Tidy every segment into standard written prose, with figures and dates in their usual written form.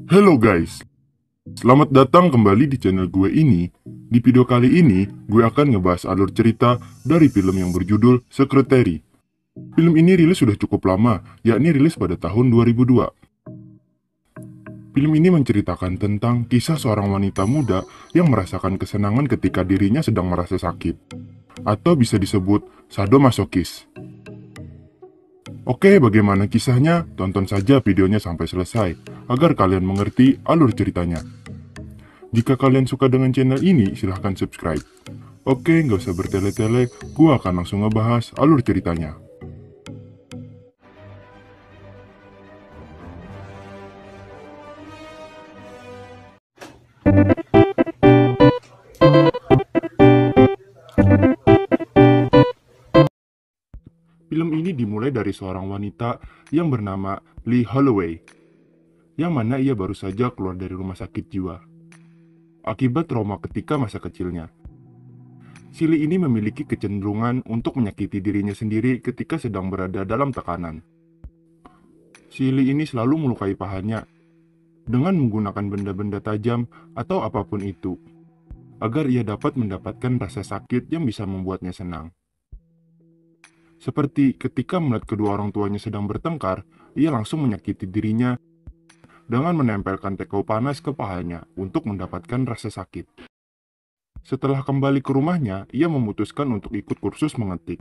Halo guys, selamat datang kembali di channel gue ini. Di video kali ini, gue akan ngebahas alur cerita dari film yang berjudul Secretary. Film ini rilis sudah cukup lama, yakni rilis pada tahun 2002. Film ini menceritakan tentang kisah seorang wanita muda yang merasakan kesenangan ketika dirinya sedang merasa sakit, atau bisa disebut sadomasokis. Oke, bagaimana kisahnya? Tonton saja videonya sampai selesai, agar kalian mengerti alur ceritanya. Jika kalian suka dengan channel ini, silahkan subscribe. Oke, nggak usah bertele-tele, gua akan langsung ngebahas alur ceritanya. Film ini dimulai dari seorang wanita yang bernama Lee Holloway, yang mana ia baru saja keluar dari rumah sakit jiwa akibat trauma ketika masa kecilnya. Si Lee ini memiliki kecenderungan untuk menyakiti dirinya sendiri ketika sedang berada dalam tekanan. Si Lee ini selalu melukai pahanya dengan menggunakan benda-benda tajam atau apapun itu, agar ia dapat mendapatkan rasa sakit yang bisa membuatnya senang. Seperti ketika melihat kedua orang tuanya sedang bertengkar, ia langsung menyakiti dirinya dengan menempelkan teko panas ke pahanya untuk mendapatkan rasa sakit. Setelah kembali ke rumahnya, ia memutuskan untuk ikut kursus mengetik.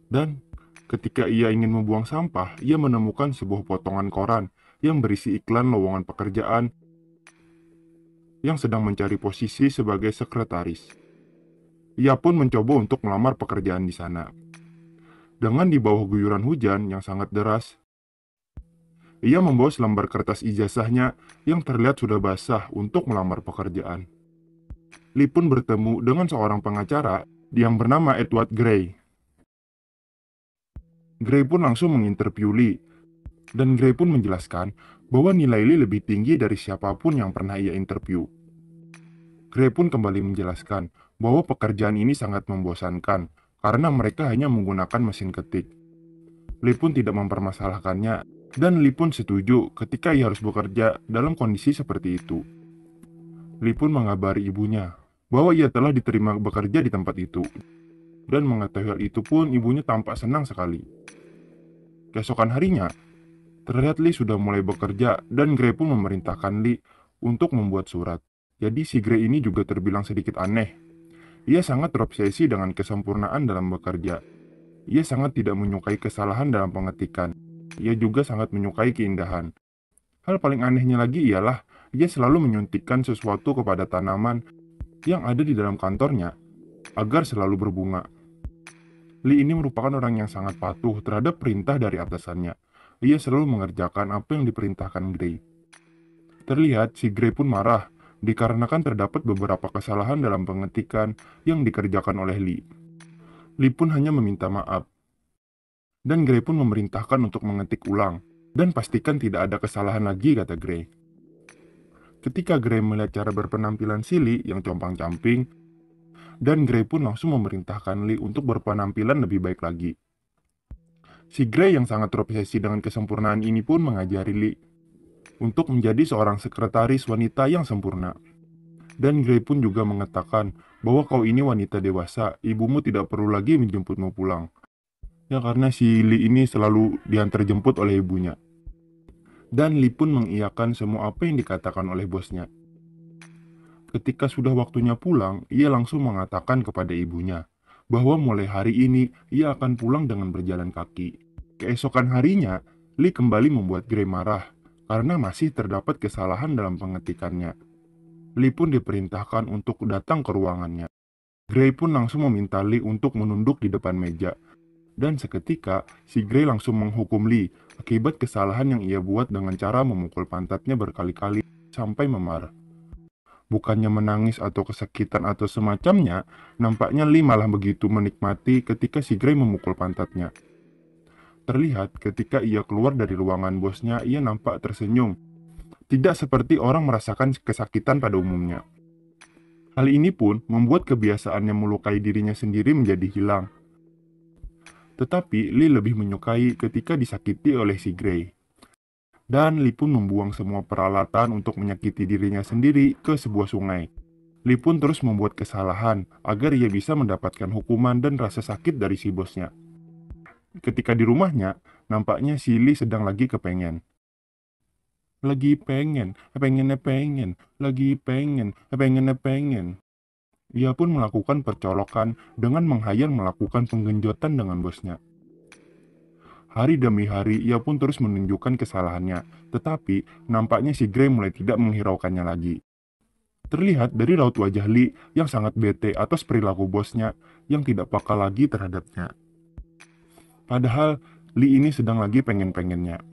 Dan ketika ia ingin membuang sampah, ia menemukan sebuah potongan koran yang berisi iklan lowongan pekerjaan yang sedang mencari posisi sebagai sekretaris. Ia pun mencoba untuk melamar pekerjaan di sana. Dengan di bawah guyuran hujan yang sangat deras, ia membawa selembar kertas ijazahnya yang terlihat sudah basah untuk melamar pekerjaan. Lee pun bertemu dengan seorang pengacara yang bernama Edward Gray. Gray pun langsung menginterview Lee, dan Gray pun menjelaskan bahwa nilai Lee lebih tinggi dari siapapun yang pernah ia interview. Gray pun kembali menjelaskan bahwa pekerjaan ini sangat membosankan karena mereka hanya menggunakan mesin ketik. Lee pun tidak mempermasalahkannya, dan Lee pun setuju ketika ia harus bekerja dalam kondisi seperti itu. Lee pun mengabari ibunya bahwa ia telah diterima bekerja di tempat itu, dan mengetahui hal itu pun ibunya tampak senang sekali. Keesokan harinya, terlihat Lee sudah mulai bekerja dan Gray pun memerintahkan Lee untuk membuat surat. Jadi si Gray ini juga terbilang sedikit aneh. Ia sangat terobsesi dengan kesempurnaan dalam bekerja. Ia sangat tidak menyukai kesalahan dalam pengetikan. Ia juga sangat menyukai keindahan. Hal paling anehnya lagi ialah ia selalu menyuntikkan sesuatu kepada tanaman yang ada di dalam kantornya agar selalu berbunga. Lee ini merupakan orang yang sangat patuh terhadap perintah dari atasannya. Ia selalu mengerjakan apa yang diperintahkan Gray. Terlihat si Gray pun marah dikarenakan terdapat beberapa kesalahan dalam pengetikan yang dikerjakan oleh Lee. Lee pun hanya meminta maaf. Dan Gray pun memerintahkan untuk mengetik ulang. Dan pastikan tidak ada kesalahan lagi, kata Gray. Ketika Gray melihat cara berpenampilan si Lee yang compang-camping, dan Gray pun langsung memerintahkan Lee untuk berpenampilan lebih baik lagi. Si Gray yang sangat terobsesi dengan kesempurnaan ini pun mengajari Lee untuk menjadi seorang sekretaris wanita yang sempurna. Dan Gray pun juga mengatakan bahwa kau ini wanita dewasa, ibumu tidak perlu lagi menjemputmu pulang. Ya karena si Lee ini selalu diantar jemput oleh ibunya. Dan Lee pun mengiyakan semua apa yang dikatakan oleh bosnya. Ketika sudah waktunya pulang, ia langsung mengatakan kepada ibunya bahwa mulai hari ini ia akan pulang dengan berjalan kaki. Keesokan harinya, Lee kembali membuat Gray marah karena masih terdapat kesalahan dalam pengetikannya. Lee pun diperintahkan untuk datang ke ruangannya. Gray pun langsung meminta Lee untuk menunduk di depan meja. Dan seketika, si Gray langsung menghukum Lee akibat kesalahan yang ia buat dengan cara memukul pantatnya berkali-kali sampai memar. Bukannya menangis atau kesakitan atau semacamnya, nampaknya Lee malah begitu menikmati ketika si Gray memukul pantatnya. Terlihat ketika ia keluar dari ruangan bosnya, ia nampak tersenyum. Tidak seperti orang merasakan kesakitan pada umumnya. Hal ini pun membuat kebiasaannya melukai dirinya sendiri menjadi hilang. Tetapi Lee lebih menyukai ketika disakiti oleh si Gray. Dan Lee pun membuang semua peralatan untuk menyakiti dirinya sendiri ke sebuah sungai. Lee pun terus membuat kesalahan agar ia bisa mendapatkan hukuman dan rasa sakit dari si bosnya. Ketika di rumahnya, nampaknya si Lee sedang lagi kepengen. Lagi pengen, lagi pengen. Ia pun melakukan percolokan dengan menghayal melakukan penggenjotan dengan bosnya. Hari demi hari ia pun terus menunjukkan kesalahannya, tetapi nampaknya si Gray mulai tidak menghiraukannya lagi. Terlihat dari raut wajah Lee yang sangat bete atas perilaku bosnya yang tidak peka lagi terhadapnya. Padahal Lee ini sedang lagi pengen-pengennya.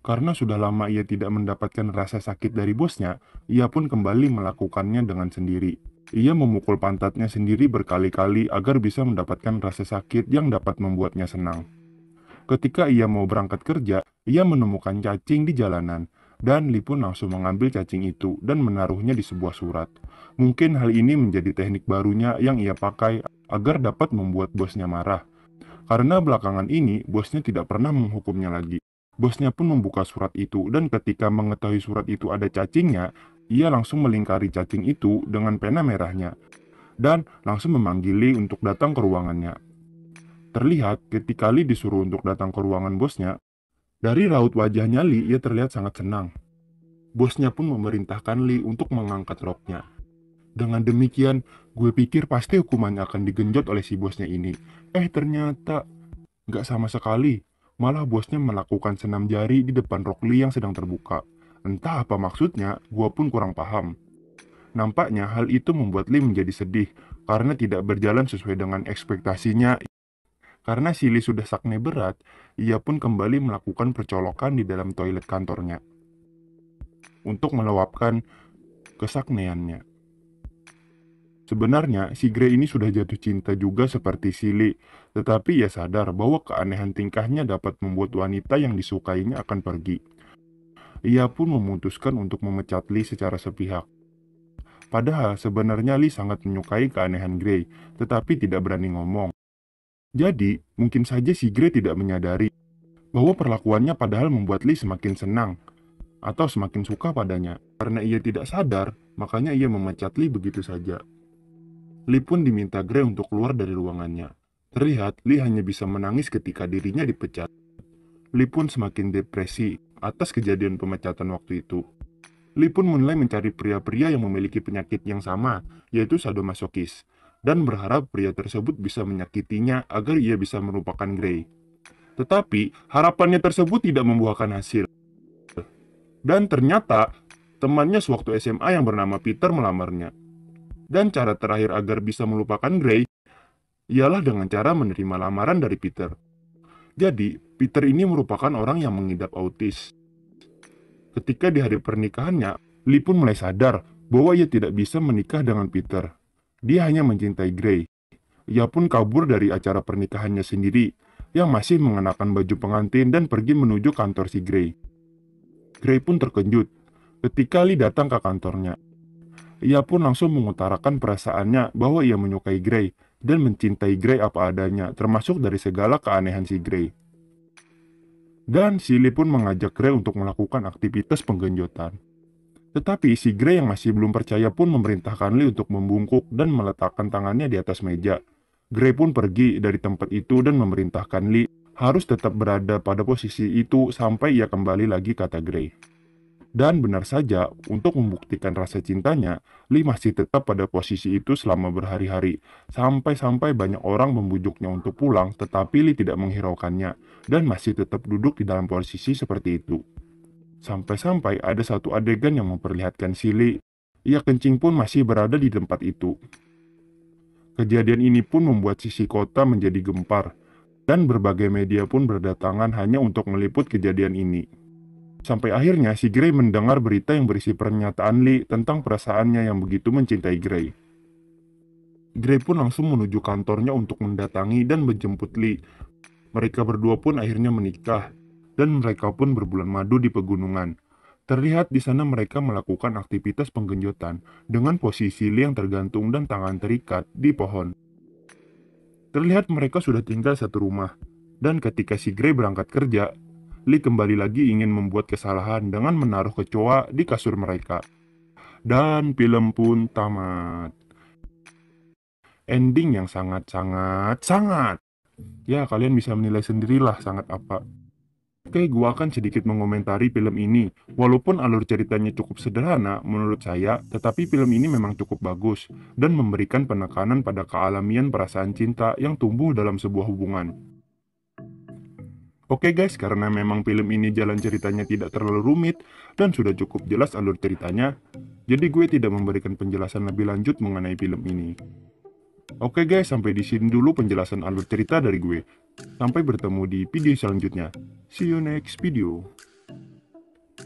Karena sudah lama ia tidak mendapatkan rasa sakit dari bosnya, ia pun kembali melakukannya dengan sendiri. Ia memukul pantatnya sendiri berkali-kali agar bisa mendapatkan rasa sakit yang dapat membuatnya senang. Ketika ia mau berangkat kerja, ia menemukan cacing di jalanan, dan Lee pun langsung mengambil cacing itu dan menaruhnya di sebuah surat. Mungkin hal ini menjadi teknik barunya yang ia pakai agar dapat membuat bosnya marah. Karena belakangan ini, bosnya tidak pernah menghukumnya lagi. Bosnya pun membuka surat itu, dan ketika mengetahui surat itu ada cacingnya, ia langsung melingkari cacing itu dengan pena merahnya, dan langsung memanggil Lee untuk datang ke ruangannya. Terlihat ketika Lee disuruh untuk datang ke ruangan bosnya, dari raut wajahnya Lee, ia terlihat sangat senang. Bosnya pun memerintahkan Lee untuk mengangkat roknya. Dengan demikian, gue pikir pasti hukumannya akan digenjot oleh si bosnya ini. Ternyata nggak sama sekali. Malah bosnya melakukan senam jari di depan rok Lee yang sedang terbuka. Entah apa maksudnya, gue pun kurang paham. Nampaknya hal itu membuat Lee menjadi sedih karena tidak berjalan sesuai dengan ekspektasinya. Karena si Lee sudah sakne berat, ia pun kembali melakukan percolokan di dalam toilet kantornya untuk meluapkan kesakneannya. Sebenarnya, si Gray ini sudah jatuh cinta juga seperti si Lee, tetapi ia sadar bahwa keanehan tingkahnya dapat membuat wanita yang disukainya akan pergi. Ia pun memutuskan untuk memecat Lee secara sepihak. Padahal sebenarnya Lee sangat menyukai keanehan Gray, tetapi tidak berani ngomong. Jadi, mungkin saja si Gray tidak menyadari bahwa perlakuannya padahal membuat Lee semakin senang atau semakin suka padanya. Karena ia tidak sadar, makanya ia memecat Lee begitu saja. Lee pun diminta Gray untuk keluar dari ruangannya. Terlihat Lee hanya bisa menangis ketika dirinya dipecat. Lee pun semakin depresi atas kejadian pemecatan waktu itu. Lee pun mulai mencari pria-pria yang memiliki penyakit yang sama, yaitu sadomasokis, dan berharap pria tersebut bisa menyakitinya agar ia bisa melupakan Gray. Tetapi, harapannya tersebut tidak membuahkan hasil. Dan ternyata, temannya sewaktu SMA yang bernama Peter melamarnya. Dan cara terakhir agar bisa melupakan Gray ialah dengan cara menerima lamaran dari Peter. Jadi, Peter ini merupakan orang yang mengidap autis. Ketika di hari pernikahannya, Lee pun mulai sadar bahwa ia tidak bisa menikah dengan Peter. Dia hanya mencintai Gray. Ia pun kabur dari acara pernikahannya sendiri, yang masih mengenakan baju pengantin dan pergi menuju kantor si Gray. Gray pun terkejut ketika Lee datang ke kantornya. Ia pun langsung mengutarakan perasaannya bahwa ia menyukai Gray dan mencintai Gray apa adanya, termasuk dari segala keanehan si Gray. Dan si Lee pun mengajak Gray untuk melakukan aktivitas penggenjotan. Tetapi si Gray yang masih belum percaya pun memerintahkan Lee untuk membungkuk dan meletakkan tangannya di atas meja. Gray pun pergi dari tempat itu dan memerintahkan Lee harus tetap berada pada posisi itu sampai ia kembali lagi, kata Gray. Dan benar saja, untuk membuktikan rasa cintanya, Lee masih tetap pada posisi itu selama berhari-hari, sampai-sampai banyak orang membujuknya untuk pulang, tetapi Lee tidak menghiraukannya, dan masih tetap duduk di dalam posisi seperti itu. Sampai-sampai ada satu adegan yang memperlihatkan si Lee, ia kencing pun masih berada di tempat itu. Kejadian ini pun membuat sisi kota menjadi gempar, dan berbagai media pun berdatangan hanya untuk meliput kejadian ini. Sampai akhirnya si Gray mendengar berita yang berisi pernyataan Lee tentang perasaannya yang begitu mencintai Gray. Gray pun langsung menuju kantornya untuk mendatangi dan menjemput Lee. Mereka berdua pun akhirnya menikah, dan mereka pun berbulan madu di pegunungan. Terlihat di sana mereka melakukan aktivitas penggenjotan dengan posisi Lee yang tergantung dan tangan terikat di pohon. Terlihat mereka sudah tinggal satu rumah, dan ketika si Gray berangkat kerja, Lee kembali lagi ingin membuat kesalahan dengan menaruh kecoa di kasur mereka. Dan film pun tamat. Ending yang sangat. Ya, kalian bisa menilai sendirilah sangat apa. Oke, gua akan sedikit mengomentari film ini. Walaupun alur ceritanya cukup sederhana menurut saya, tetapi film ini memang cukup bagus dan memberikan penekanan pada kealamian perasaan cinta yang tumbuh dalam sebuah hubungan. Oke guys, karena memang film ini jalan ceritanya tidak terlalu rumit dan sudah cukup jelas alur ceritanya, jadi gue tidak memberikan penjelasan lebih lanjut mengenai film ini. Oke guys, sampai di sini dulu penjelasan alur cerita dari gue. Sampai bertemu di video selanjutnya. See you next video.